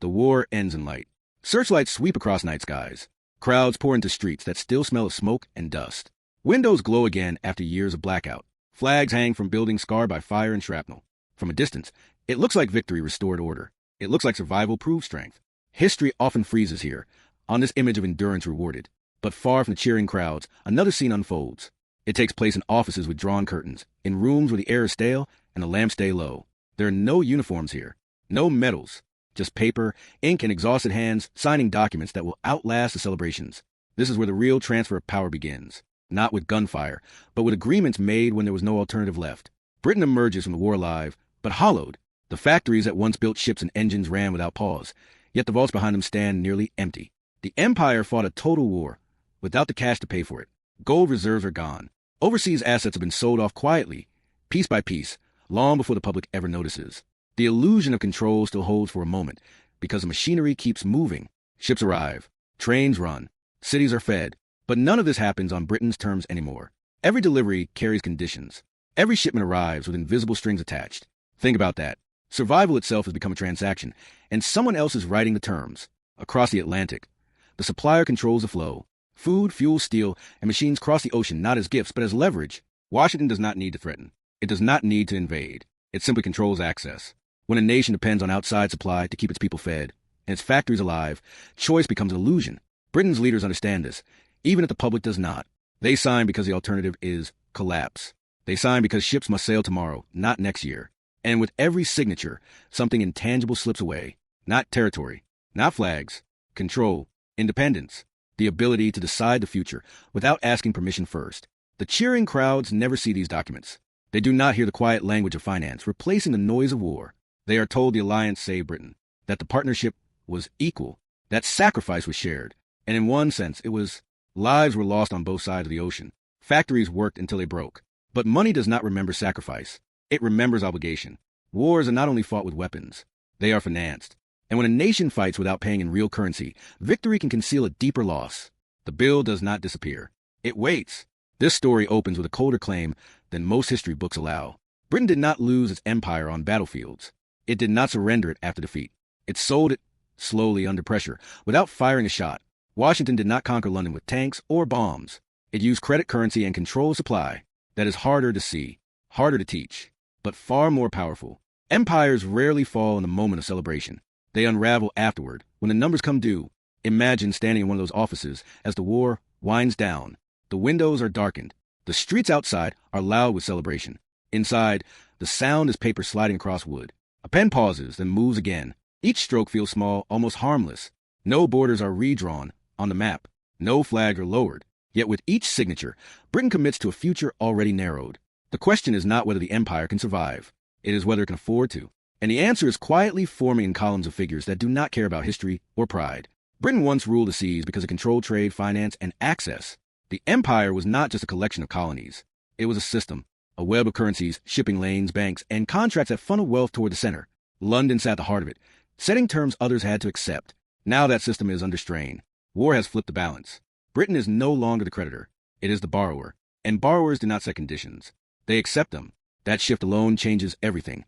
The war ends in light. Searchlights sweep across night skies. Crowds pour into streets that still smell of smoke and dust. Windows glow again after years of blackout. Flags hang from buildings scarred by fire and shrapnel. From a distance, it looks like victory restored order. It looks like survival proved strength. History often freezes here, on this image of endurance rewarded. But far from the cheering crowds, another scene unfolds. It takes place in offices with drawn curtains, in rooms where the air is stale and the lamps stay low. There are no uniforms here, no medals, just paper, ink, and exhausted hands signing documents that will outlast the celebrations. This is where the real transfer of power begins. Not with gunfire, but with agreements made when there was no alternative left. Britain emerges from the war alive, but hollowed. The factories that once built ships and engines ran without pause, yet the vaults behind them stand nearly empty. The Empire fought a total war, without the cash to pay for it. Gold reserves are gone. Overseas assets have been sold off quietly, piece by piece, long before the public ever notices. The illusion of control still holds for a moment, because the machinery keeps moving. Ships arrive, trains run, cities are fed, but none of this happens on Britain's terms anymore. Every delivery carries conditions. Every shipment arrives with invisible strings attached. Think about that. Survival itself has become a transaction, and someone else is writing the terms. Across the Atlantic, the supplier controls the flow. Food, fuel, steel, and machines cross the ocean not as gifts, but as leverage. Washington does not need to threaten. It does not need to invade. It simply controls access. When a nation depends on outside supply to keep its people fed, and its factories alive, choice becomes an illusion. Britain's leaders understand this, even if the public does not. They sign because the alternative is collapse. They sign because ships must sail tomorrow, not next year. And with every signature, something intangible slips away. Not territory, not flags, control, independence, the ability to decide the future without asking permission first. The cheering crowds never see these documents. They do not hear the quiet language of finance replacing the noise of war. They are told the alliance saved Britain, that the partnership was equal, that sacrifice was shared, and in one sense it was. Lives were lost on both sides of the ocean. Factories worked until they broke. But money does not remember sacrifice. It remembers obligation. Wars are not only fought with weapons, they are financed. And when a nation fights without paying in real currency, victory can conceal a deeper loss. The bill does not disappear. It waits. This story opens with a colder claim than most history books allow. Britain did not lose its empire on battlefields. It did not surrender it after defeat. It sold it slowly under pressure, without firing a shot. Washington did not conquer London with tanks or bombs. It used credit currency and controlled supply. That is harder to see, harder to teach, but far more powerful. Empires rarely fall in the moment of celebration. They unravel afterward, when the numbers come due. Imagine standing in one of those offices as the war winds down. The windows are darkened. The streets outside are loud with celebration. Inside, the sound is paper sliding across wood. A pen pauses, then moves again. Each stroke feels small, almost harmless. No borders are redrawn on the map. No flags are lowered. Yet with each signature, Britain commits to a future already narrowed. The question is not whether the empire can survive. It is whether it can afford to. And the answer is quietly forming in columns of figures that do not care about history or pride. Britain once ruled the seas because it controlled trade, finance, and access. The empire was not just a collection of colonies. It was a system, a web of currencies, shipping lanes, banks, and contracts that funneled wealth toward the center. London sat at the heart of it, setting terms others had to accept. Now that system is under strain. War has flipped the balance. Britain is no longer the creditor. It is the borrower. And borrowers do not set conditions. They accept them. That shift alone changes everything,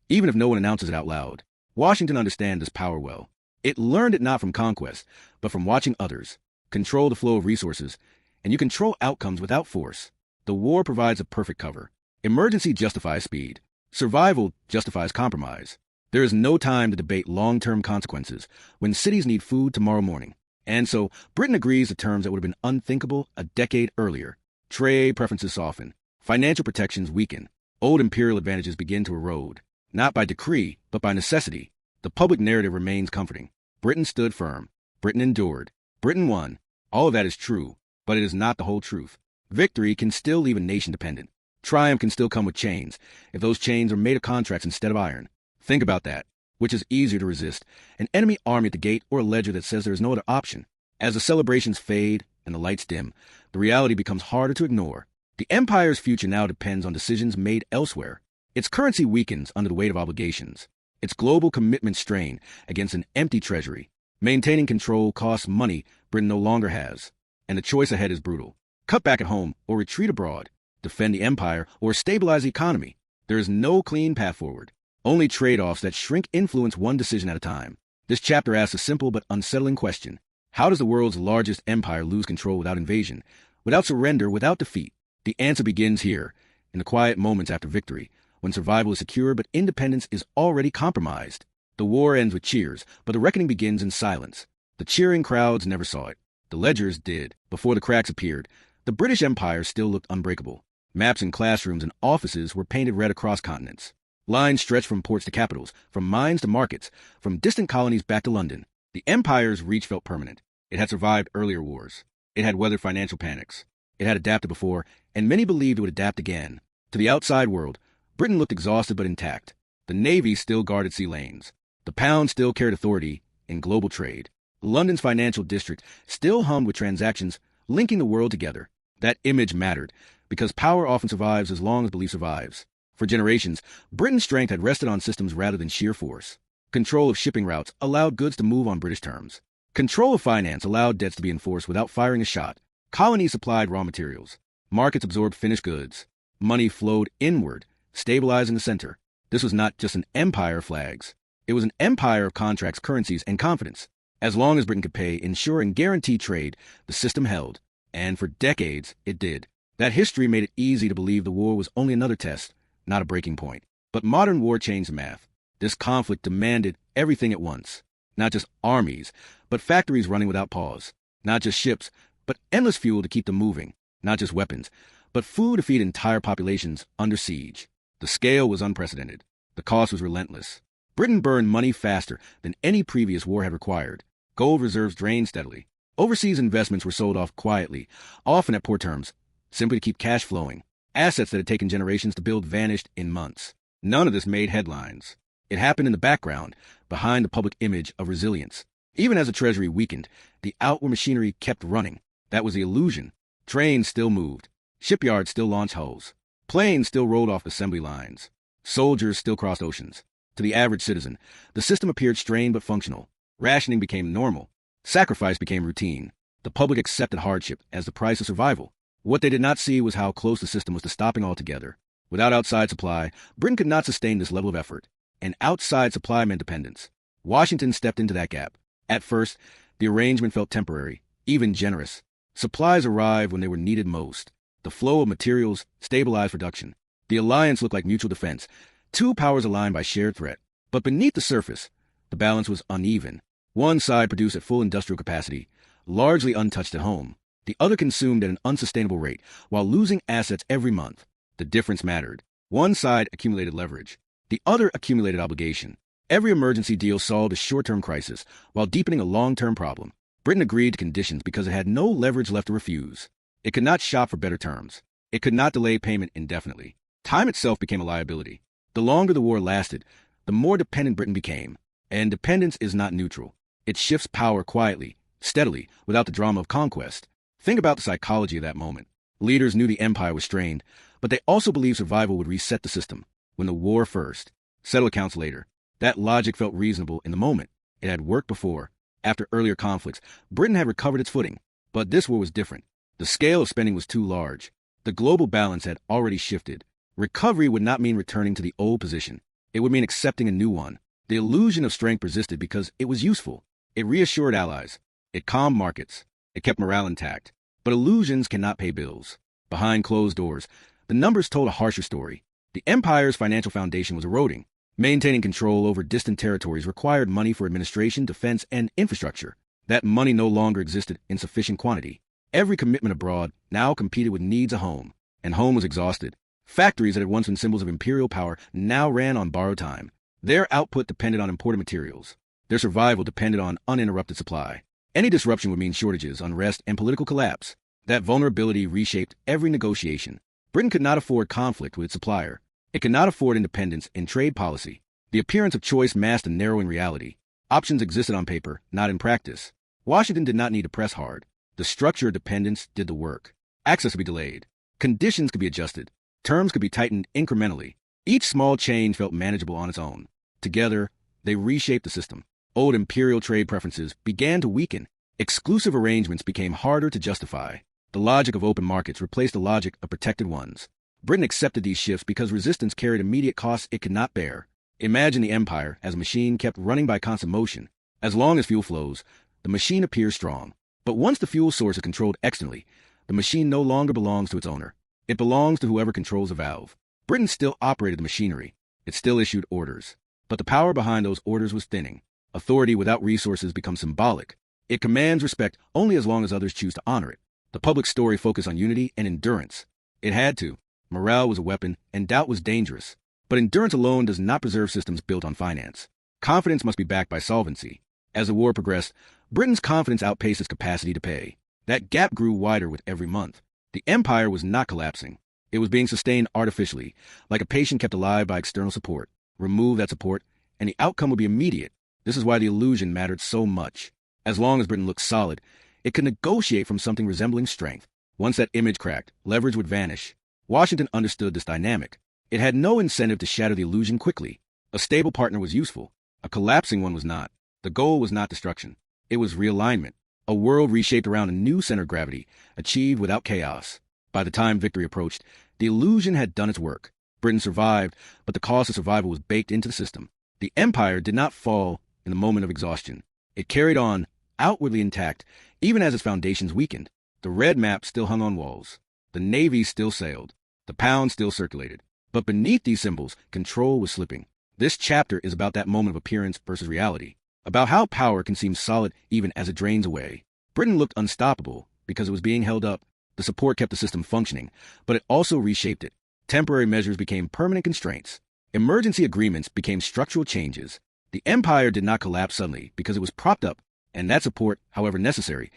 even if no one announces it out loud. Washington understands this power well. It learned it not from conquest, but from watching others. Control the flow of resources, and you control outcomes without force. The war provides a perfect cover. Emergency justifies speed. Survival justifies compromise. There is no time to debate long-term consequences when cities need food tomorrow morning. And so, Britain agrees to terms that would have been unthinkable a decade earlier. Trade preferences soften. Financial protections weaken. Old imperial advantages begin to erode. Not by decree, but by necessity. The public narrative remains comforting. Britain stood firm. Britain endured. Britain won. All of that is true, but it is not the whole truth. Victory can still leave a nation dependent. Triumph can still come with chains, if those chains are made of contracts instead of iron. Think about that. Which is easier to resist, an enemy army at the gate or a ledger that says there is no other option? As the celebrations fade and the lights dim, the reality becomes harder to ignore. The empire's future now depends on decisions made elsewhere. Its currency weakens under the weight of obligations. Its global commitments strain against an empty treasury. Maintaining control costs money Britain no longer has. And the choice ahead is brutal. Cut back at home or retreat abroad. Defend the empire or stabilize the economy. There is no clean path forward. Only trade-offs that shrink influence one decision at a time. This chapter asks a simple but unsettling question. How does the world's largest empire lose control without invasion, without surrender, without defeat? The answer begins here, in the quiet moments after victory, when survival is secure but independence is already compromised. The war ends with cheers, but the reckoning begins in silence. The cheering crowds never saw it. The ledgers did. Before the cracks appeared, the British Empire still looked unbreakable. Maps in classrooms and offices were painted red across continents. Lines stretched from ports to capitals, from mines to markets, from distant colonies back to London. The empire's reach felt permanent. It had survived earlier wars. It had weathered financial panics. It had adapted before, and many believed it would adapt again. To the outside world, Britain looked exhausted but intact. The navy still guarded sea lanes. The pound still carried authority in global trade. London's financial district still hummed with transactions linking the world together. That image mattered, because power often survives as long as belief survives. For generations, Britain's strength had rested on systems rather than sheer force. Control of shipping routes allowed goods to move on British terms. Control of finance allowed debts to be enforced without firing a shot. Colonies supplied raw materials. Markets absorbed finished goods. Money flowed inward, stabilizing the center. This was not just an empire of flags. It was an empire of contracts, currencies, and confidence. As long as Britain could pay, ensure, and guarantee trade, the system held. And for decades, it did. That history made it easy to believe the war was only another test, not a breaking point. But modern war changed the math. This conflict demanded everything at once. Not just armies, but factories running without pause. Not just ships, but endless fuel to keep them moving. Not just weapons, but food to feed entire populations under siege. The scale was unprecedented. The cost was relentless. Britain burned money faster than any previous war had required. Gold reserves drained steadily. Overseas investments were sold off quietly, often at poor terms, simply to keep cash flowing. Assets that had taken generations to build vanished in months. None of this made headlines. It happened in the background, behind the public image of resilience. Even as the treasury weakened, the outward machinery kept running. That was the illusion. Trains still moved. Shipyards still launched hulls. Planes still rolled off assembly lines. Soldiers still crossed oceans. To the average citizen, the system appeared strained but functional. Rationing became normal. Sacrifice became routine. The public accepted hardship as the price of survival. What they did not see was how close the system was to stopping altogether. Without outside supply, Britain could not sustain this level of effort. And outside supply meant dependence. Washington stepped into that gap. At first, the arrangement felt temporary, even generous. Supplies arrived when they were needed most. The flow of materials stabilized production. The alliance looked like mutual defense, two powers aligned by shared threat. But beneath the surface, the balance was uneven. One side produced at full industrial capacity, largely untouched at home. The other consumed at an unsustainable rate, while losing assets every month. The difference mattered. One side accumulated leverage. The other accumulated obligation. Every emergency deal solved a short-term crisis, while deepening a long-term problem. Britain agreed to conditions because it had no leverage left to refuse. It could not shop for better terms. It could not delay payment indefinitely. Time itself became a liability. The longer the war lasted, the more dependent Britain became. And dependence is not neutral. It shifts power quietly, steadily, without the drama of conquest. Think about the psychology of that moment. Leaders knew the empire was strained, but they also believed survival would reset the system. When the war first, settle accounts later. That logic felt reasonable in the moment. It had worked before. After earlier conflicts, Britain had recovered its footing. But this war was different. The scale of spending was too large. The global balance had already shifted. Recovery would not mean returning to the old position. It would mean accepting a new one. The illusion of strength persisted because it was useful. It reassured allies. It calmed markets. It kept morale intact. But illusions cannot pay bills. Behind closed doors, the numbers told a harsher story. The empire's financial foundation was eroding. Maintaining control over distant territories required money for administration, defense, and infrastructure. That money no longer existed in sufficient quantity. Every commitment abroad now competed with needs at home. And home was exhausted. Factories that had once been symbols of imperial power now ran on borrowed time. Their output depended on imported materials. Their survival depended on uninterrupted supply. Any disruption would mean shortages, unrest, and political collapse. That vulnerability reshaped every negotiation. Britain could not afford conflict with its supplier. It could not afford independence in trade policy. The appearance of choice masked a narrowing reality. Options existed on paper, not in practice. Washington did not need to press hard. The structure of dependence did the work. Access could be delayed. Conditions could be adjusted. Terms could be tightened incrementally. Each small change felt manageable on its own. Together, they reshaped the system. Old imperial trade preferences began to weaken. Exclusive arrangements became harder to justify. The logic of open markets replaced the logic of protected ones. Britain accepted these shifts because resistance carried immediate costs it could not bear. Imagine the empire as a machine kept running by constant motion. As long as fuel flows, the machine appears strong. But once the fuel source is controlled externally, the machine no longer belongs to its owner. It belongs to whoever controls the valve. Britain still operated the machinery. It still issued orders. But the power behind those orders was thinning. Authority without resources becomes symbolic. It commands respect only as long as others choose to honor it. The public story focused on unity and endurance. It had to. Morale was a weapon, and doubt was dangerous. But endurance alone does not preserve systems built on finance. Confidence must be backed by solvency. As the war progressed, Britain's confidence outpaced its capacity to pay. That gap grew wider with every month. The empire was not collapsing. It was being sustained artificially, like a patient kept alive by external support. Remove that support, and the outcome would be immediate. This is why the illusion mattered so much. As long as Britain looked solid, it could negotiate from something resembling strength. Once that image cracked, leverage would vanish. Washington understood this dynamic. It had no incentive to shatter the illusion quickly. A stable partner was useful. A collapsing one was not. The goal was not destruction. It was realignment. A world reshaped around a new center of gravity, achieved without chaos. By the time victory approached, the illusion had done its work. Britain survived, but the cost of survival was baked into the system. The empire did not fall in the moment of exhaustion. It carried on, outwardly intact, even as its foundations weakened. The red map still hung on walls. The navy still sailed. The pound still circulated. But beneath these symbols, control was slipping. This chapter is about that moment of appearance versus reality, about how power can seem solid even as it drains away. Britain looked unstoppable because it was being held up. The support kept the system functioning, but it also reshaped it. Temporary measures became permanent constraints. Emergency agreements became structural changes. The empire did not collapse suddenly because it was propped up, and that support, however necessary,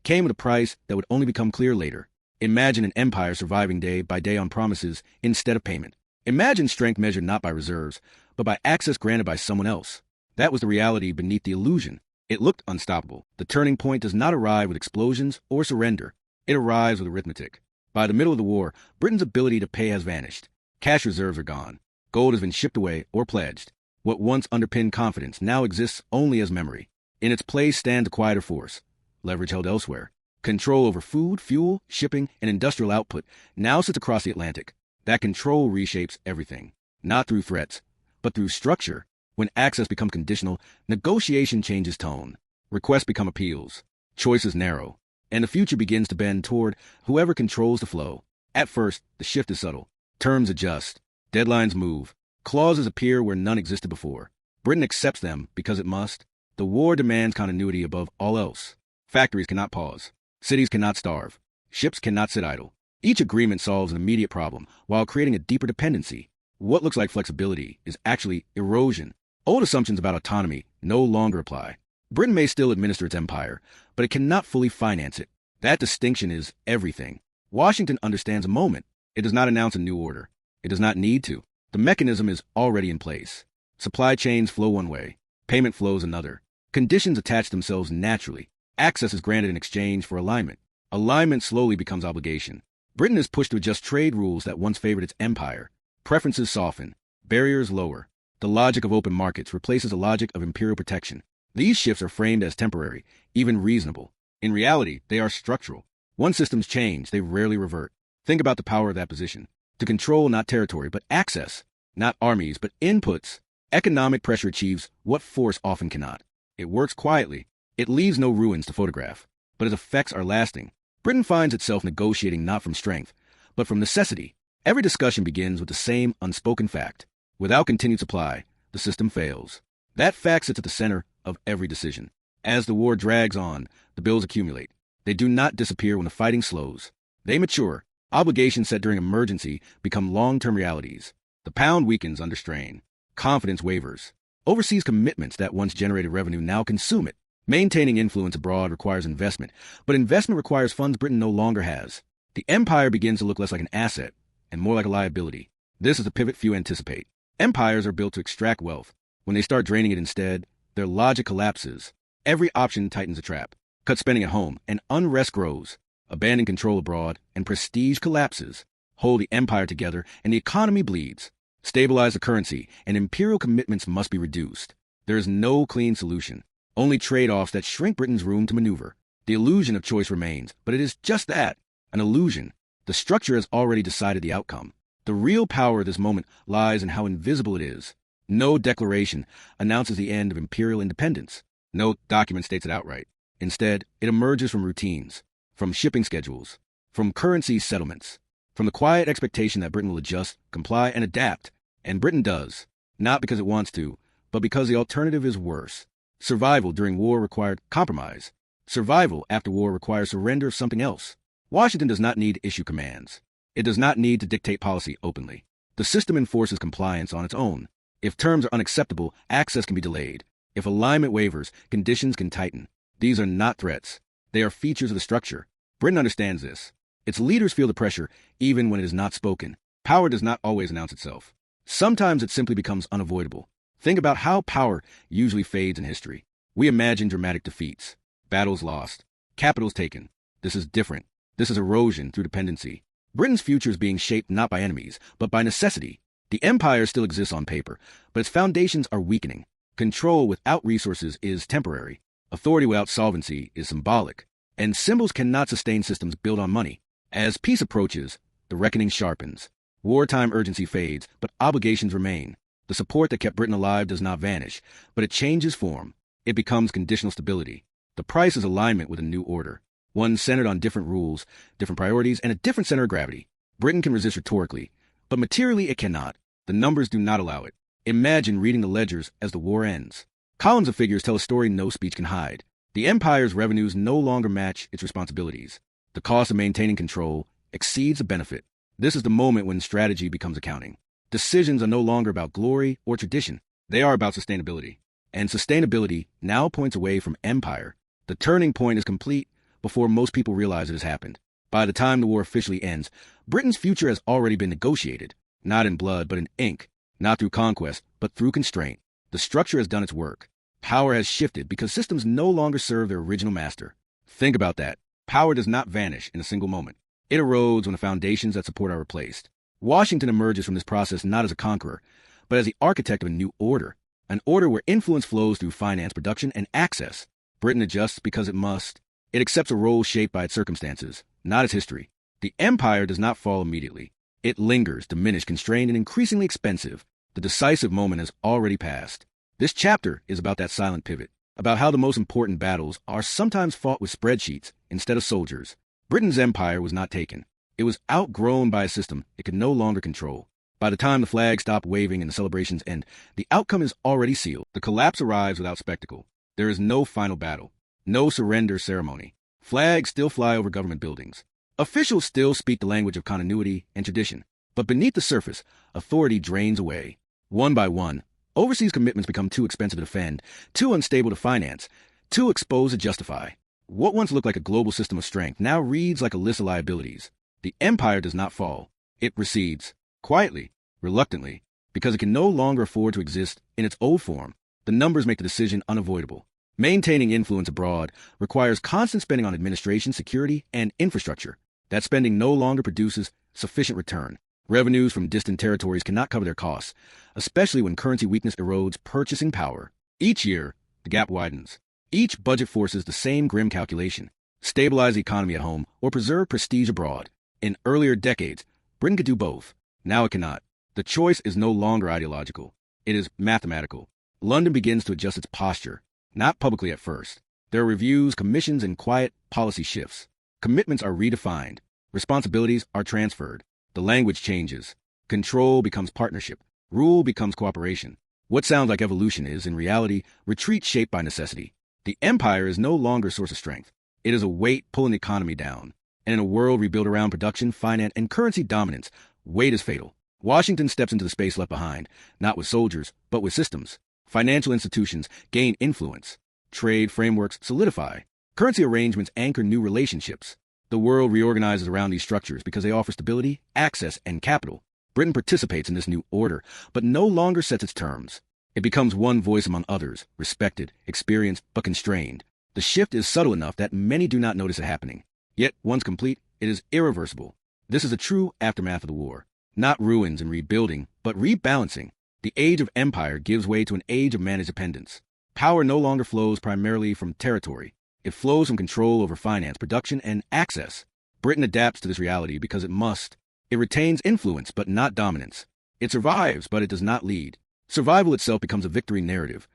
came at a price that would only become clear later. Imagine an empire surviving day by day on promises instead of payment. Imagine strength measured not by reserves, but by access granted by someone else. That was the reality beneath the illusion. It looked unstoppable. The turning point does not arrive with explosions or surrender. It arrives with arithmetic. By the middle of the war, Britain's ability to pay has vanished. Cash reserves are gone. Gold has been shipped away or pledged. What once underpinned confidence now exists only as memory. In its place stands a quieter force, leverage held elsewhere. Control over food, fuel, shipping, and industrial output now sits across the Atlantic. That control reshapes everything, not through threats, but through structure. When access becomes conditional, negotiation changes tone. Requests become appeals. Choices narrow. And the future begins to bend toward whoever controls the flow. At first, the shift is subtle. Terms adjust. Deadlines move. Clauses appear where none existed before. Britain accepts them because it must. The war demands continuity above all else. Factories cannot pause. Cities cannot starve. Ships cannot sit idle. Each agreement solves an immediate problem while creating a deeper dependency. What looks like flexibility is actually erosion. Old assumptions about autonomy no longer apply. Britain may still administer its empire, but it cannot fully finance it. That distinction is everything. Washington understands a moment. It does not announce a new order. It does not need to. The mechanism is already in place. Supply chains flow one way. Payment flows another. Conditions attach themselves naturally. Access is granted in exchange for alignment. Alignment slowly becomes obligation. Britain is pushed to adjust trade rules that once favored its empire. Preferences soften. Barriers lower. The logic of open markets replaces the logic of imperial protection. These shifts are framed as temporary, even reasonable. In reality, they are structural. Once systems change, they rarely revert. Think about the power of that position. To control not territory, but access. Not armies, but inputs. Economic pressure achieves what force often cannot. It works quietly. It leaves no ruins to photograph. But its effects are lasting. Britain finds itself negotiating not from strength, but from necessity. Every discussion begins with the same unspoken fact. Without continued supply, the system fails. That fact sits at the center of every decision. As the war drags on, the bills accumulate. They do not disappear when the fighting slows. They mature. Obligations set during emergency become long-term realities. The pound weakens under strain. Confidence wavers. Overseas commitments that once generated revenue now consume it. Maintaining influence abroad requires investment, but investment requires funds Britain no longer has. The empire begins to look less like an asset and more like a liability. This is a pivot few anticipate. Empires are built to extract wealth. When they start draining it instead, their logic collapses. Every option tightens a trap. Cut spending at home, and unrest grows. Abandon control abroad, and prestige collapses. Hold the empire together, and the economy bleeds. Stabilize the currency, and imperial commitments must be reduced. There is no clean solution. Only trade-offs that shrink Britain's room to maneuver. The illusion of choice remains, but it is just that, an illusion. The structure has already decided the outcome. The real power of this moment lies in how invisible it is. No declaration announces the end of imperial independence. No document states it outright. Instead, it emerges from routines, from shipping schedules, from currency settlements, from the quiet expectation that Britain will adjust, comply, and adapt. And Britain does, not because it wants to, but because the alternative is worse. Survival during war required compromise. Survival after war requires surrender of something else. Washington does not need to issue commands. It does not need to dictate policy openly. The system enforces compliance on its own. If terms are unacceptable, access can be delayed. If alignment wavers, conditions can tighten. These are not threats. They are features of the structure. Britain understands this. Its leaders feel the pressure, even when it is not spoken. Power does not always announce itself. Sometimes it simply becomes unavoidable. Think about how power usually fades in history. We imagine dramatic defeats, battles lost, capitals taken. This is different. This is erosion through dependency. Britain's future is being shaped not by enemies, but by necessity. The empire still exists on paper, but its foundations are weakening. Control without resources is temporary. Authority without solvency is symbolic. And symbols cannot sustain systems built on money. As peace approaches, the reckoning sharpens. Wartime urgency fades, but obligations remain. The support that kept Britain alive does not vanish, but it changes form. It becomes conditional stability. The price is alignment with a new order, one centered on different rules, different priorities, and a different center of gravity. Britain can resist rhetorically, but materially it cannot. The numbers do not allow it. Imagine reading the ledgers as the war ends. Columns of figures tell a story no speech can hide. The empire's revenues no longer match its responsibilities. The cost of maintaining control exceeds the benefit. This is the moment when strategy becomes accounting. Decisions are no longer about glory or tradition. They are about sustainability. And sustainability now points away from empire. The turning point is complete before most people realize it has happened. By the time the war officially ends, Britain's future has already been negotiated, not in blood, but in ink, not through conquest, but through constraint. The structure has done its work. Power has shifted because systems no longer serve their original master. Think about that. Power does not vanish in a single moment. It erodes when the foundations that support are replaced. Washington emerges from this process not as a conqueror, but as the architect of a new order, an order where influence flows through finance, production, and access. Britain adjusts because it must. It accepts a role shaped by its circumstances, not its history. The empire does not fall immediately. It lingers, diminished, constrained, and increasingly expensive. The decisive moment has already passed. This chapter is about that silent pivot, about how the most important battles are sometimes fought with spreadsheets instead of soldiers. Britain's empire was not taken. It was outgrown by a system it could no longer control. By the time the flag stopped waving and the celebrations end, the outcome is already sealed. The collapse arrives without spectacle. There is no final battle, no surrender ceremony. Flags still fly over government buildings. Officials still speak the language of continuity and tradition. But beneath the surface, authority drains away. One by one, overseas commitments become too expensive to defend, too unstable to finance, too exposed to justify. What once looked like a global system of strength now reads like a list of liabilities. The empire does not fall. It recedes, quietly, reluctantly, because it can no longer afford to exist in its old form. The numbers make the decision unavoidable. Maintaining influence abroad requires constant spending on administration, security, and infrastructure. That spending no longer produces sufficient return. Revenues from distant territories cannot cover their costs, especially when currency weakness erodes purchasing power. Each year, the gap widens. Each budget forces the same grim calculation: stabilize the economy at home or preserve prestige abroad. In earlier decades, Britain could do both. Now it cannot. The choice is no longer ideological. It is mathematical. London begins to adjust its posture, not publicly at first. There are reviews, commissions, and quiet policy shifts. Commitments are redefined. Responsibilities are transferred. The language changes. Control becomes partnership. Rule becomes cooperation. What sounds like evolution is, in reality, retreat shaped by necessity. The empire is no longer a source of strength. It is a weight pulling the economy down. And in a world rebuilt around production, finance, and currency dominance, weight is fatal. Washington steps into the space left behind, not with soldiers, but with systems. Financial institutions gain influence. Trade frameworks solidify. Currency arrangements anchor new relationships. The world reorganizes around these structures because they offer stability, access, and capital. Britain participates in this new order, but no longer sets its terms. It becomes one voice among others, respected, experienced, but constrained. The shift is subtle enough that many do not notice it happening. Yet, once complete, it is irreversible. This is a true aftermath of the war. Not ruins and rebuilding, but rebalancing. The age of empire gives way to an age of managed dependence. Power no longer flows primarily from territory. It flows from control over finance, production, and access. Britain adapts to this reality because it must. It retains influence, but not dominance. It survives, but it does not lead. Survival itself becomes a victory narrative,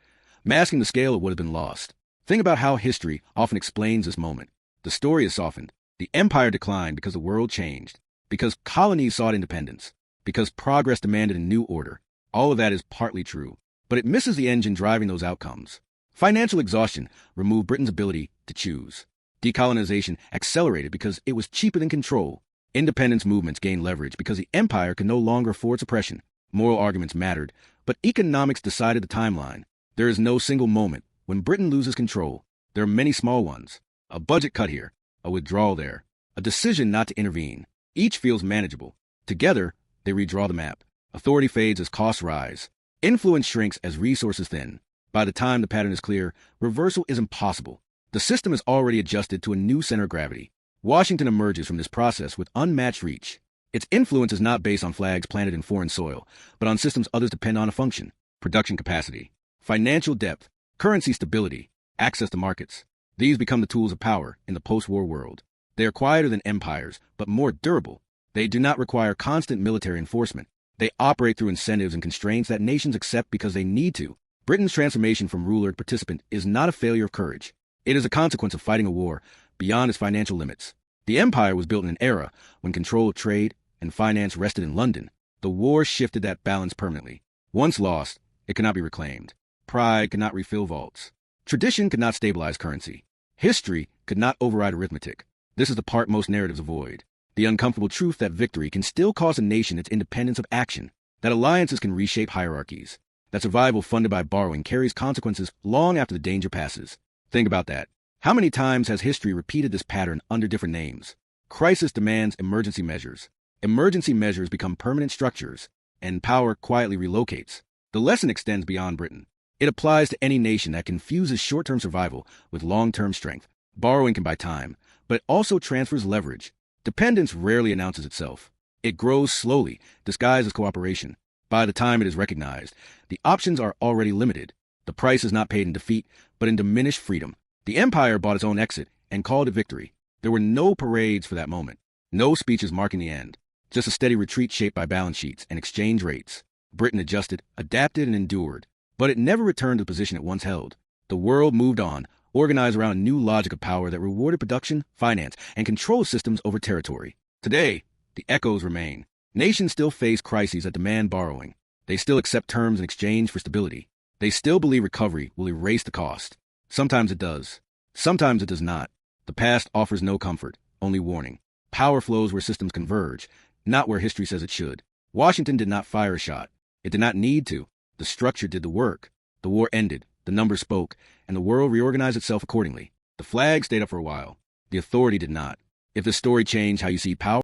masking the scale of what has been lost. Think about how history often explains this moment. The story is softened. The empire declined because the world changed, because colonies sought independence, because progress demanded a new order. All of that is partly true, but it misses the engine driving those outcomes. Financial exhaustion removed Britain's ability to choose. Decolonization accelerated because it was cheaper than control. Independence movements gained leverage because the empire could no longer afford suppression. Moral arguments mattered, but economics decided the timeline. There is no single moment when Britain loses control. There are many small ones. A budget cut here, a withdrawal there, a decision not to intervene. Each feels manageable. Together, they redraw the map. Authority fades as costs rise. Influence shrinks as resources thin. By the time the pattern is clear, reversal is impossible. The system is already adjusted to a new center of gravity. Washington emerges from this process with unmatched reach. Its influence is not based on flags planted in foreign soil, but on systems others depend on: a function, production capacity, financial depth, currency stability, access to markets. These become the tools of power in the post-war world. They are quieter than empires, but more durable. They do not require constant military enforcement. They operate through incentives and constraints that nations accept because they need to. Britain's transformation from ruler to participant is not a failure of courage. It is a consequence of fighting a war beyond its financial limits. The empire was built in an era when control of trade and finance rested in London. The war shifted that balance permanently. Once lost, it could not be reclaimed. Pride could not refill vaults. Tradition could not stabilize currency. History could not override arithmetic. This is the part most narratives avoid. The uncomfortable truth that victory can still cost a nation its independence of action, that alliances can reshape hierarchies, that survival funded by borrowing carries consequences long after the danger passes. Think about that. How many times has history repeated this pattern under different names? Crisis demands emergency measures. Emergency measures become permanent structures, and power quietly relocates. The lesson extends beyond Britain. It applies to any nation that confuses short-term survival with long-term strength. Borrowing can buy time, but it also transfers leverage. Dependence rarely announces itself. It grows slowly, disguised as cooperation. By the time it is recognized, the options are already limited. The price is not paid in defeat, but in diminished freedom. The empire bought its own exit and called it victory. There were no parades for that moment, no speeches marking the end, just a steady retreat shaped by balance sheets and exchange rates. Britain adjusted, adapted, and endured, but it never returned to the position it once held. The world moved on, organized around a new logic of power that rewarded production, finance, and control systems over territory. Today, the echoes remain. Nations still face crises that demand borrowing. They still accept terms in exchange for stability. They still believe recovery will erase the cost. Sometimes it does. Sometimes it does not. The past offers no comfort, only warning. Power flows where systems converge, not where history says it should. Washington did not fire a shot. It did not need to. The structure did the work. The war ended, the numbers spoke, and the world reorganized itself accordingly. The flag stayed up for a while. The authority did not. If the story changed how you see power,